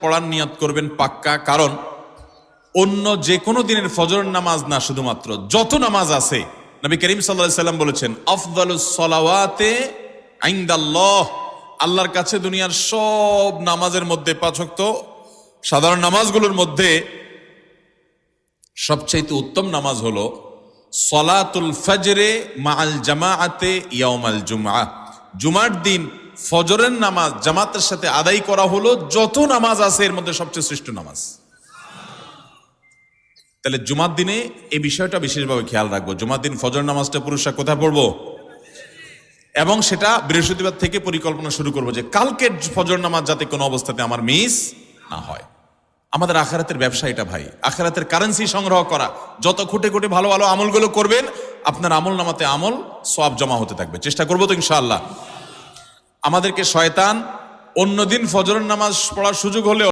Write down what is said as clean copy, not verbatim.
পড়ার নিয়ত করবেন পাক্কা, কারণ অন্য যে কোনো দিনের ফজর নামাজ না, শুধুমাত্র যত নামাজ আছে নবী করিম সাল্লাল্লাহু আলাইহি সাল্লাম বলেছেন আফদালুস সালাওয়াতে ইনদাল্লাহ, আল্লাহর কাছে দুনিয়ার সব নামাজের মধ্যে 5 ওয়াক্ত সাধারণ নামাজগুলোর মধ্যে সবচেয়ে উত্তম নামাজ হলো সলাতুল ফজরে মাআল জামাআতে ইয়াউমাল জুমআহ। জুমার দিন ফজরের নামাজ জামাতের সাথে আদায় করা হলো যত নামাজ আছে এর মধ্যে সবচেয়ে শ্রেষ্ঠ নামাজ। তাহলে জুমার দিনে এই বিষয়টা বিশেষভাবে খেয়াল রাখবো। জুমার দিন ফজর নামাজটা পুরুষরা কোথায় পড়বো, এবং সেটা বৃহস্পতিবার থেকে পরিকল্পনা শুরু করবো যে কালকের ফজর নামাজ যাতে কোনো অবস্থাতে আমার মিস না হয়। আমাদের আখিরাতের ব্যবসা এটা ভাই, আখিরাতের কারেন্সি সংগ্রহ করা। যত খুঁটে খুঁটে ভালো ভালো আমলগুলো করবেন আপনার আমল নামাতে আমল সওয়াব জমা হতে থাকবে। চেষ্টা করবো তো ইনশাআল্লাহ। আমাদেরকে শয়তান অন্যদিন ফজরের নামাজ পড়ার সুযোগ হলেও